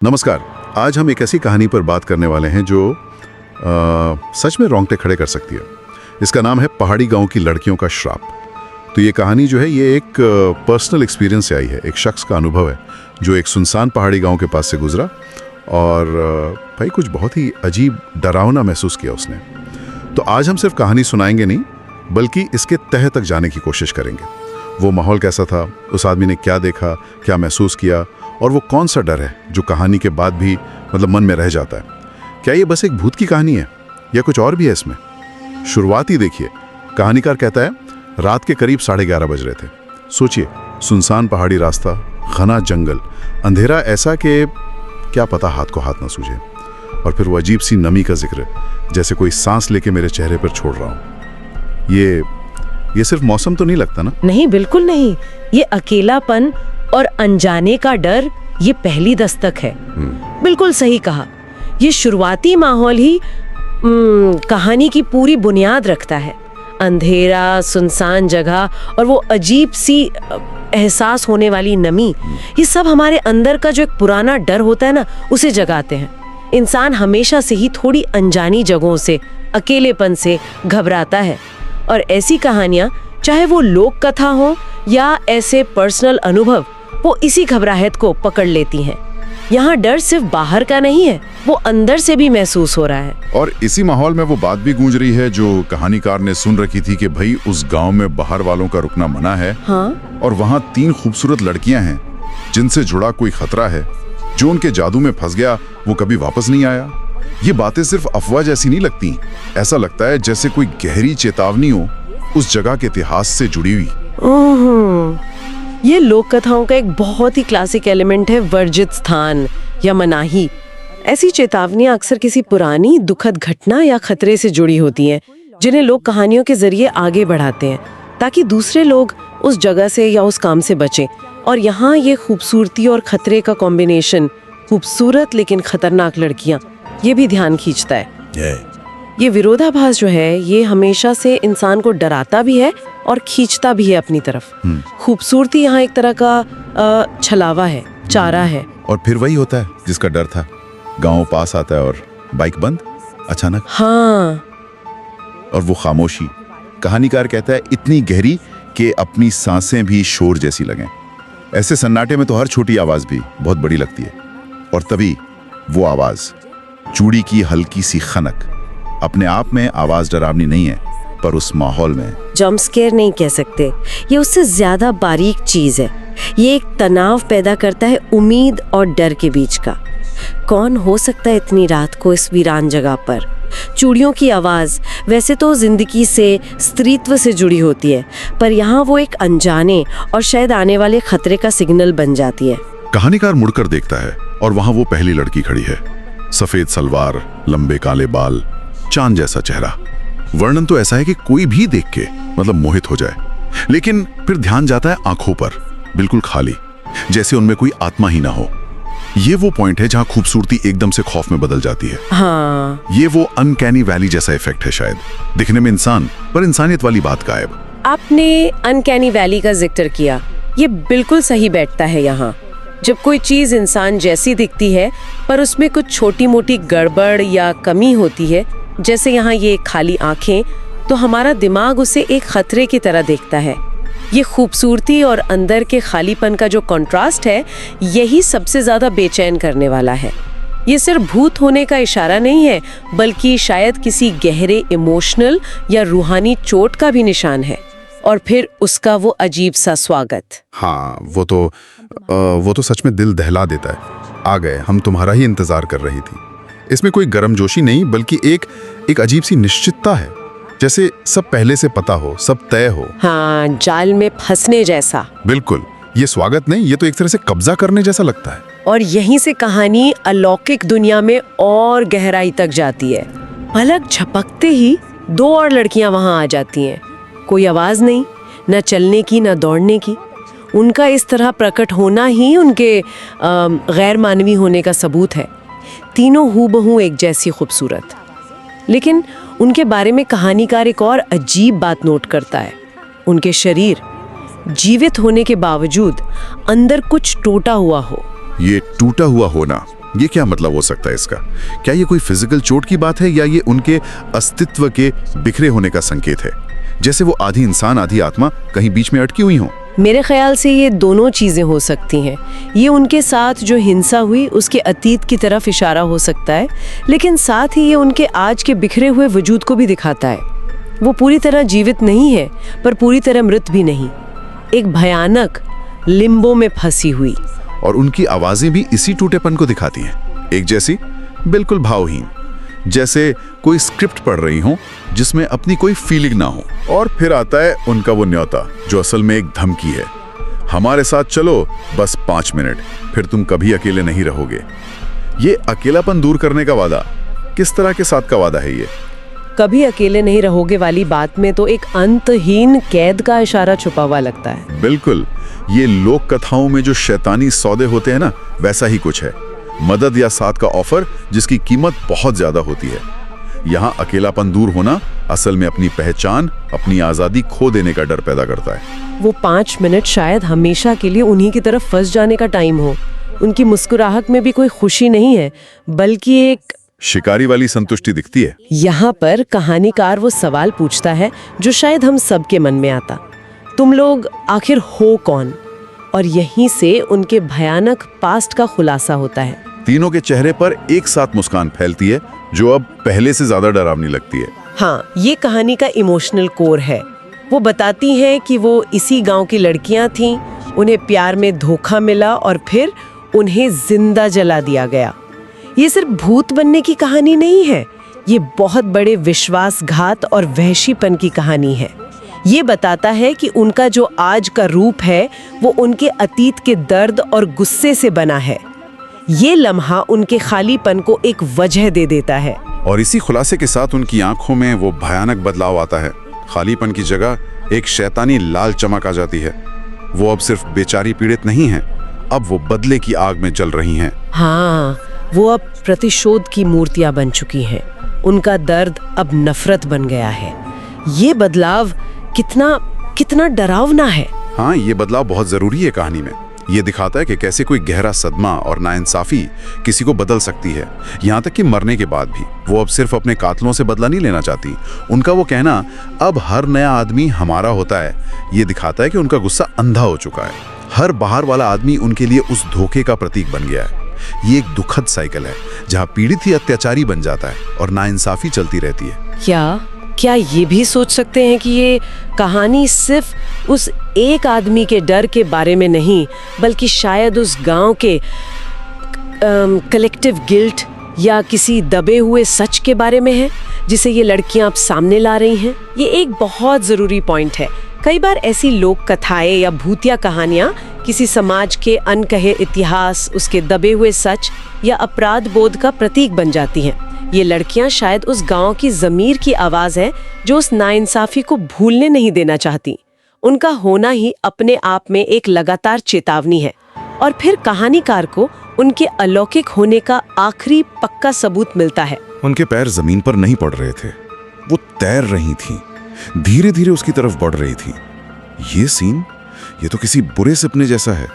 नमस्कार। आज हम एक ऐसी कहानी पर बात करने वाले हैं जो सच में रोंगटे खड़े कर सकती है। इसका नाम है पहाड़ी गांव की लड़कियों का श्राप। तो ये कहानी जो है ये एक पर्सनल एक्सपीरियंस से आई है। एक शख्स का अनुभव है जो एक सुनसान पहाड़ी गांव के पास से गुजरा और भाई कुछ बहुत ही अजीब डरावना महसूस किया उसने। तो आज हम सिर्फ कहानी सुनाएंगे नहीं बल्कि इसके तह तक जाने की कोशिश करेंगे। वो माहौल कैसा था, उस आदमी ने क्या देखा, क्या महसूस किया और वो कौन सा डर है जो कहानी के बाद भी मन में रह जाता है। क्या ये बस एक भूत की कहानी है या कुछ और भी है इसमें? शुरुआत ही देखिए। कहानीकार कहता है रात के करीब 11:30 बज रहे थे। सोचिए, सुनसान पहाड़ी रास्ता, घना जंगल, अंधेरा ऐसा कि क्या पता हाथ को हाथ ना सूझे। और फिर वो अजीब सी नमी का जिक्र, जैसे कोई सांस लेके मेरे चेहरे पर छोड़ रहा हूँ। ये सिर्फ मौसम तो नहीं लगता ना? नहीं, बिल्कुल नहीं। ये अकेलापन और अनजाने का डर, ये पहली दस्तक है। बिल्कुल सही कहा। ये शुरुआती माहौल ही कहानी की पूरी बुनियाद रखता है। अंधेरा, सुनसान जगह और वो अजीब सी एहसास होने वाली नमी, ये सब हमारे अंदर का जो एक पुराना डर होता है ना, उसे जगाते हैं। इंसान हमेशा से ही थोड़ी अनजानी जगहों से, अकेलेपन से घबराता है और ऐसी कहानियां, चाहे वो लोक कथा हो या ऐसे पर्सनल अनुभव, वो इसी घबराहट को पकड़ लेती हैं। यहाँ डर सिर्फ बाहर का नहीं है, वो अंदर से भी महसूस हो रहा है। और इसी माहौल में वो बात भी गूंज रही है जो कहानीकार ने सुन रखी थी कि भाई उस गांव में बाहर वालों का रुकना मना है। हाँ? और वहाँ 3 खूबसूरत लड़कियां हैं जिनसे जुड़ा कोई खतरा है। जो उनके जादू में फंस गया वो कभी वापस नहीं आया। ये बातें सिर्फ अफवाह जैसी नहीं लगती, ऐसा लगता है जैसे कोई गहरी चेतावनी हो उस जगह के इतिहास से जुड़ी हुई। ये लोक कथाओं का एक बहुत ही क्लासिक एलिमेंट है, वर्जित स्थान या मनाही। ऐसी चेतावनियां अक्सर किसी पुरानी दुखद घटना या खतरे से जुड़ी होती हैं, जिन्हें लोग कहानियों के जरिए आगे बढ़ाते हैं ताकि दूसरे लोग उस जगह से या उस काम से बचें। और यहाँ ये खूबसूरती और खतरे का कॉम्बिनेशन, खूबसूरत लेकिन खतरनाक लड़कियां, ये भी ध्यान खींचता है। ये विरोधाभास जो है, ये हमेशा से इंसान को डराता भी है और खींचता भी है अपनी तरफ। खूबसूरती यहाँ एक तरह का छलावा है, चारा है। और फिर वही होता है जिसका डर था। गांव पास आता है और बाइक बंद अचानक। हाँ। और वो खामोशी, कहानीकार कहता है इतनी गहरी कि अपनी सांसें भी शोर जैसी लगें। ऐसे सन्नाटे में तो हर छोटी आवाज भी बहुत बड़ी लगती है। और तभी वो आवाज, चूड़ी की हल्की सी खनक, अपने आप में आवाज डरावनी नहीं है, पर उस माहौल में जंप स्केयर नहीं कह सकते, ये उससे ज्यादा बारीक चीज है। ये एक तनाव पैदा करता है उम्मीद और डर के बीच का। कौन हो सकता है इतनी रात को इस वीरान जगह पर? चूड़ियों की आवाज वैसे तो जिंदगी से, स्त्रीत्व से जुड़ी होती है, पर यहाँ वो एक अनजाने और शायद आने वाले खतरे का सिग्नल बन जाती है। कहानीकार मुड़कर देखता है और वहां वो पहली लड़की खड़ी है। सफेद सलवार, लंबे काले बाल, चांद जैसा चेहरा। वर्णन तो ऐसा है कि कोई भी देख के मोहित हो जाए। लेकिन फिर ध्यान जाता है आंखों पर, बिल्कुल खाली, जैसे उनमें कोई आत्मा ही ना हो। ये वो पॉइंट है जहां खूबसूरती एकदम से खौफ में बदल जाती है। हाँ। ये वो अनकैनी वैली जैसा इफेक्ट है शायद। दिखने में इंसान, पर इंसानियत वाली बात गायब। आपने अनकैनी वैली का जिक्र किया, ये बिल्कुल सही बैठता है यहाँ। जब कोई चीज इंसान जैसी दिखती है पर उसमें कुछ छोटी मोटी गड़बड़ या कमी होती है, जैसे यहाँ ये खाली आंखें, तो हमारा दिमाग उसे एक खतरे की तरह देखता है। ये खूबसूरती और अंदर के खालीपन का जो कंट्रास्ट है, यही सबसे ज्यादा बेचैन करने वाला है। ये सिर्फ भूत होने का इशारा नहीं है, बल्कि शायद किसी गहरे इमोशनल या रूहानी चोट का भी निशान है। और फिर उसका वो अजीब सा स्वागत। हाँ, वो तो सच में दिल दहला देता है। आ गए, हम तुम्हारा ही इंतजार कर रही थी। इसमें कोई गर्मजोशी नहीं, बल्कि एक अजीब सी निश्चितता है, जैसे सब पहले से पता हो, सब तय हो। हाँ, जाल में फंसने जैसा। बिल्कुल। ये स्वागत नहीं, ये तो एक तरह से कब्जा करने जैसा लगता है। और यहीं से कहानी अलौकिक दुनिया में और गहराई तक जाती है। पलक झपकते ही 2 और लड़कियां वहां आ जाती हैं। कोई आवाज नहीं, न चलने की न दौड़ने की। उनका इस तरह प्रकट होना ही उनके गैर मानवी होने का सबूत है। तीनों हूबहू एक जैसी खूबसूरत। लेकिन उनके बारे में कहानीकार एक और अजीब बात नोट करता है। उनके शरीर जीवित होने के बावजूद अंदर कुछ टूटा हुआ हो। ये टूटा हुआ होना, ये क्या मतलब हो सकता है इसका? क्या ये कोई फिजिकल चोट की बात है या ये उनके अस्तित्व के बिखरे होने का संकेत है, जैसे वो आधी इंसान आधी आत्मा कहीं बीच में अटकी हुई हो? मेरे ख्याल से ये दोनों चीजें हो सकती हैं। ये उनके साथ जो हिंसा हुई उसके अतीत की तरफ इशारा हो सकता है, लेकिन साथ ही ये उनके आज के बिखरे हुए वजूद को भी दिखाता है। वो पूरी तरह जीवित नहीं है, पर पूरी तरह मृत भी नहीं, एक भयानक लिम्बो में फंसी हुई। और उनकी आवाजें भी इसी टूटेपन को दिखाती हैं, एक जैसी, बिल्कुल भावहीन, जैसे कोई स्क्रिप्ट पढ़ रही हो जिसमें अपनी कोई फीलिंग ना हो। और फिर आता है उनका वो न्योता जो असल में एक धमकी है, हमारे साथ चलो बस 5 मिनट, फिर तुम कभी अकेले नहीं रहोगे। ये अकेलापन दूर करने का वादा, किस तरह के साथ का वादा है ये? कभी अकेले नहीं रहोगे वाली बात में तो एक अंतहीन कैद का इशारा छुपा हुआ लगता है। बिल्कुल, ये लोक कथाओं में जो शैतानी सौदे होते हैं ना, वैसा ही कुछ है। मदद या साथ का ऑफर जिसकी कीमत बहुत ज्यादा होती है। यहाँ अकेलापन दूर होना असल में अपनी पहचान, अपनी आजादी खो देने का डर पैदा करता है। वो 5 मिनट शायद हमेशा के लिए उन्हीं की तरफ फंस जाने का टाइम हो। उनकी मुस्कुराहट में भी कोई खुशी नहीं है, बल्कि एक शिकारी वाली संतुष्टि दिखती है। यहाँ पर कहानीकार वो सवाल पूछता है जो शायद हम सबके मन में आता, तुम लोग आखिर हो कौन? और यहीं से उनके भयानक पास्ट का खुलासा होता है। तीनों के चेहरे पर एक साथ मुस्कान फैलती है जो अब पहले से ज्यादा डरावनी लगती है। हाँ, ये कहानी का इमोशनल कोर है। वो बताती हैं कि वो इसी गांव की लड़कियां थीं, उन्हें प्यार में धोखा मिला और फिर उन्हें जिंदा जला दिया गया। ये सिर्फ भूत बनने की कहानी नहीं है, ये बहुत बड़े विश्वासघात और वहशीपन की कहानी है। ये बताता है कि उनका जो आज का रूप है वो उनके अतीत के दर्द और गुस्से से बना है। ये लम्हा उनके खालीपन को एक वजह दे देता है। और इसी खुलासे के साथ उनकी आंखों में वो भयानक बदलाव आता है। खालीपन की जगह एक शैतानी लाल चमक आ जाती है। वो अब सिर्फ बेचारी पीड़ित नहीं हैं, अब वो बदले की आग में जल रही हैं। हाँ, वो अब प्रतिशोध की मूर्तियां बन चुकी हैं। उनका दर्द अब नफरत बन गया है। ये बदलाव कितना डरावना है। हाँ, ये बदलाव बहुत जरूरी है कहानी में। ये दिखाता है कि कैसे कोई गहरा सदमा और नाइंसाफी किसी को बदल सकती है, यहाँ तक कि मरने के बाद भी। वो अब सिर्फ अपने कातलों से बदला नहीं लेना चाहती। उनका वो कहना अब हर नया आदमी हमारा होता है, ये दिखाता है कि उनका गुस्सा अंधा हो चुका है। हर बाहर वाला आदमी उनके लिए उस धोखे का प्रतीक बन गया है। ये एक दुखद साइकिल है जहाँ पीड़ित ही अत्याचारी बन जाता है और नाइंसाफी चलती रहती है। क्या ये भी सोच सकते हैं कि ये कहानी सिर्फ उस एक आदमी के डर के बारे में नहीं, बल्कि शायद उस गांव के कलेक्टिव गिल्ट या किसी दबे हुए सच के बारे में है, जिसे ये लड़कियां अब सामने ला रही हैं? ये एक बहुत ज़रूरी पॉइंट है। कई बार ऐसी लोक कथाएं या भूतिया कहानियां किसी समाज के अनकहे इतिहास, उसके दबे हुए सच या अपराध बोध का प्रतीक बन जाती हैं। ये लड़कियां शायद उस गांव की ज़मीर की आवाज़ है जो उस नाइंसाफी को भूलने नहीं देना चाहती। उनका होना ही अपने आप में एक लगातार चेतावनी है। और फिर कहानीकार को उनके अलौकिक होने का आखिरी पक्का सबूत मिलता है। उनके पैर जमीन पर नहीं पड़ रहे थे, वो तैर रही थीं, धीरे धीरे उसकी तरफ बढ़ रही थीं। ये सीन, ये तो किसी बुरे सपने जैसा है।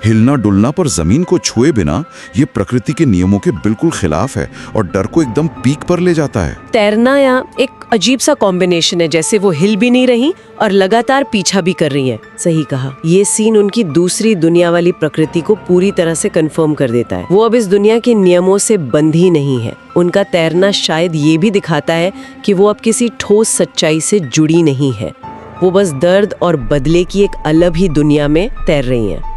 हिलना डुलना पर जमीन को छुए बिना ये प्रकृति के नियमों के बिल्कुल खिलाफ है और डर को एकदम पीक पर ले जाता है। तैरना या एक अजीब सा कॉम्बिनेशन है, जैसे वो हिल भी नहीं रही और लगातार पीछा भी कर रही है। सही कहा। ये सीन उनकी दूसरी दुनिया वाली प्रकृति को पूरी तरह से कंफर्म कर देता है। वो अब इस दुनिया के नियमों से बंधी नहीं है। उनका तैरना शायद ये भी दिखाता है कि वो अब किसी ठोस सच्चाई से जुड़ी नहीं है। वो बस दर्द और बदले की एक अलग ही दुनिया में तैर रही हैं।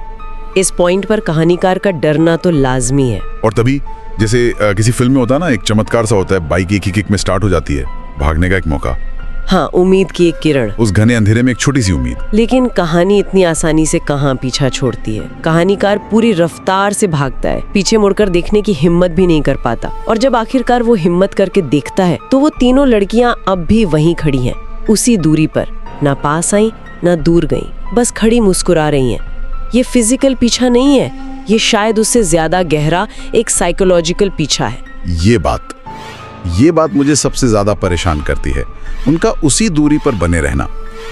इस पॉइंट पर कहानीकार का डरना तो लाजमी है। और तभी जैसे किसी फिल्म में होता है ना, एक चमत्कार सा होता है, बाइक एक ही किक में स्टार्ट हो जाती है, भागने का एक मौका। हाँ, उम्मीद की एक किरण। उस घने अंधेरे में एक छोटी सी उम्मीद। लेकिन कहानी इतनी आसानी से कहाँ पीछा छोड़ती है। कहानीकार पूरी रफ्तार से भागता है, पीछे मुड़कर देखने की हिम्मत भी नहीं कर पाता। और जब आखिरकार वो हिम्मत करके देखता है तो वो तीनों लड़कियां अब भी वहीं खड़ी हैं, उसी दूरी पर, ना पास आई ना दूर गई, बस खड़ी मुस्कुरा रही हैं। ये फिजिकल पीछा नहीं है, ये शायद उससे ज्यादा गहरा एक साइकोलॉजिकल पीछा है। ये बात मुझे सबसे ज्यादा परेशान करती है, उनका उसी दूरी पर बने रहना।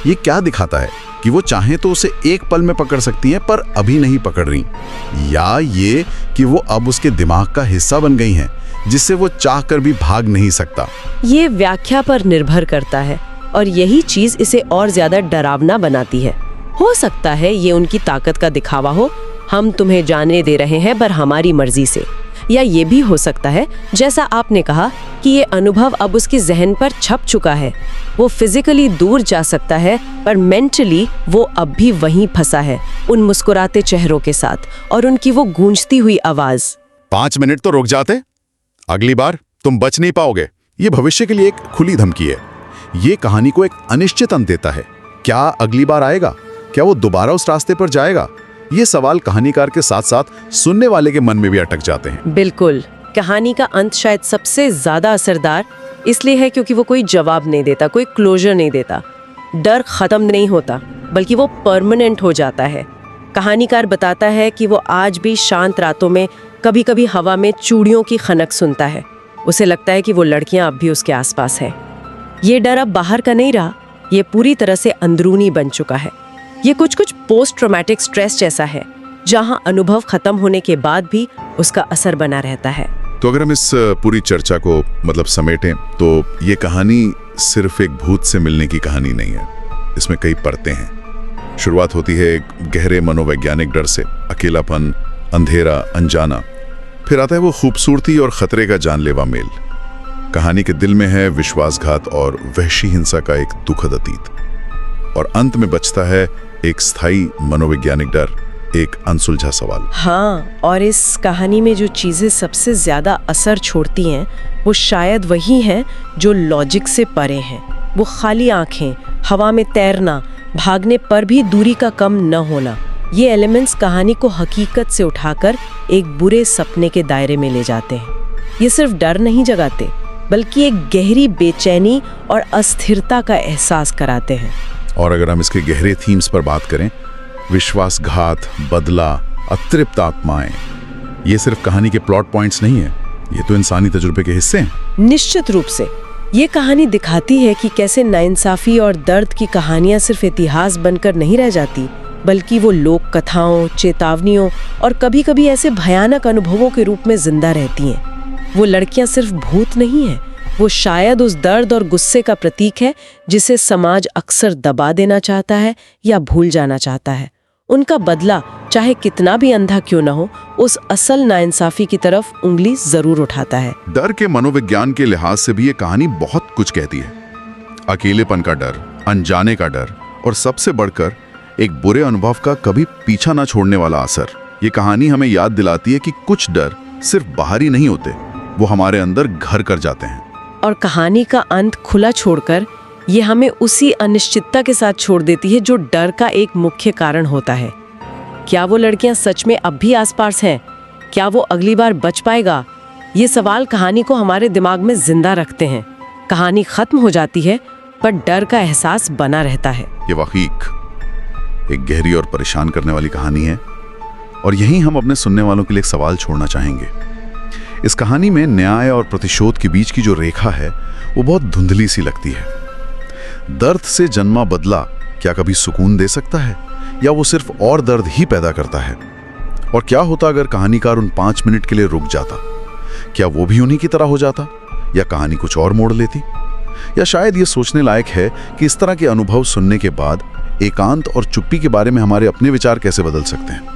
ये क्या दिखाता है? कि वो चाहें तो उसे एक पल में पकड़ सकती हैं पर अभी नहीं पकड़ रही, या ये कि वो अब उसके दिमाग का हिस्सा बन गई हैं जिससे वो चाहकर भी भाग नहीं सकता। ये व्याख्या पर निर्भर करता है और यही चीज इसे और ज्यादा डरावना बनाती है। हो सकता है ये उनकी ताकत का दिखावा हो, हम तुम्हें जाने दे रहे हैं पर हमारी मर्जी से, या ये भी हो सकता है जैसा आपने कहा कि ये अनुभव अब उसके जहन पर छप चुका है। वो फिजिकली दूर जा सकता है पर मेंटली वो अब भी वहीं फंसा है, उन मुस्कुराते चेहरों के साथ और उनकी वो गूंजती हुई आवाज। 5 मिनट तो रुक जाते, अगली बार तुम बच नहीं पाओगे। ये भविष्य के लिए एक खुली धमकी है। ये कहानी को एक अनिश्चित अंत देता है। क्या अगली बार आएगा? क्या वो दोबारा उस रास्ते पर जाएगा? ये सवाल कहानीकार के साथ साथ सुनने वाले के मन में भी अटक जाते हैं। बिल्कुल, कहानी का अंत शायद सबसे ज्यादा असरदार इसलिए है क्योंकि वो कोई जवाब नहीं देता, कोई क्लोजर नहीं देता। डर खत्म नहीं होता बल्कि वो परमानेंट हो जाता है। कहानीकार बताता है कि वो आज भी शांत रातों में कभी कभी हवा में चूड़ियों की खनक सुनता है। उसे लगता है कि वो लड़कियां अब भी उसके आसपास है। ये डर अब बाहर का नहीं रहा, ये पूरी तरह से अंदरूनी बन चुका है। ये कुछ पोस्ट ट्रॉमेटिक स्ट्रेस जैसा है, जहां अनुभव खत्म होने के बाद भी उसका असर बना रहता है। तो अगर हम इस पूरी चर्चा को समेटें तो ये कहानी सिर्फ एक भूत से मिलने की कहानी नहीं है। इसमें कई परतें हैं। शुरुआत होती है एक गहरे मनोवैज्ञानिक डर से, अकेलापन, अंधेरा, अनजाना। फिर आता है वो खूबसूरती और खतरे का जानलेवा मेल। कहानी के दिल में है विश्वासघात और वहशी हिंसा का एक दुखद अतीत, और अंत में बचता है एक स्थायी मनोवैज्ञानिक डर, एक अनसुलझा सवाल। हाँ, और इस कहानी में जो चीजें सबसे ज्यादा असर छोड़ती हैं वो शायद वही हैं जो लॉजिक से परे हैं। वो खाली आंखें, हवा में तैरना, भागने पर भी दूरी का कम न होना, ये एलिमेंट्स कहानी को हकीकत से उठाकर एक बुरे सपने के दायरे में ले जाते हैं। ये सिर्फ डर नहीं जगाते बल्कि एक गहरी बेचैनी और अस्थिरता का एहसास कराते हैं। और अगर हम इसके गहरे थीम्स पर बात करें, विश्वासघात, बदला, अतृप्त आत्माएं, ये सिर्फ कहानी के प्लॉट पॉइंट्स नहीं है, ये तो इंसानी तजुर्बे के हिस्से हैं। निश्चित रूप से ये कहानी दिखाती है कि कैसे नाइंसाफी और दर्द की कहानियां सिर्फ इतिहास बनकर नहीं रह जाती, बल्कि वो लोक कथाओं, चेतावनियों और कभी-कभी ऐसे भयानक अनुभवों के रूप में जिंदा रहती हैं। वो लड़कियां सिर्फ भूत नहीं हैं, वो शायद उस दर्द और गुस्से का प्रतीक है जिसे समाज अक्सर दबा देना चाहता है या भूल जाना चाहता है। उनका बदला, चाहे कितना भी अंधा क्यों न हो, उस असल नाइंसाफी की तरफ उंगली जरूर उठाता है। डर के मनोविज्ञान के लिहाज से भी ये कहानी बहुत कुछ कहती है। अकेलेपन का डर, अनजाने का डर, और सबसे बढ़कर एक बुरे अनुभव का कभी पीछा ना छोड़ने वाला असर। ये कहानी हमें याद दिलाती है कि कुछ डर सिर्फ बाहरी नहीं होते, वो हमारे अंदर घर कर जाते हैं। और कहानी का अंत खुला छोड़कर ये हमें उसी अनिश्चितता के साथ छोड़ देती है जो डर का एक मुख्य कारण होता है। क्या वो लड़कियां सच में अब भी आसपास हैं? क्या वो अगली बार बच पाएगा? ये सवाल कहानी को हमारे दिमाग में जिंदा रखते हैं। कहानी खत्म हो जाती है पर डर का एहसास बना रहता है। ये वाकई एक गहरी और परेशान करने वाली कहानी है, और यहीं हम अपने सुनने वालों के लिए एक सवाल छोड़ना चाहेंगे। इस कहानी में न्याय और प्रतिशोध के बीच की जो रेखा है वो बहुत धुंधली सी लगती है। दर्द से जन्मा बदला क्या कभी सुकून दे सकता है, या वो सिर्फ और दर्द ही पैदा करता है? और क्या होता अगर कहानीकार उन 5 मिनट के लिए रुक जाता? क्या वो भी उन्हीं की तरह हो जाता, या कहानी कुछ और मोड़ लेती? या शायद ये सोचने लायक है कि इस तरह के अनुभव सुनने के बाद एकांत और चुप्पी के बारे में हमारे अपने विचार कैसे बदल सकते हैं।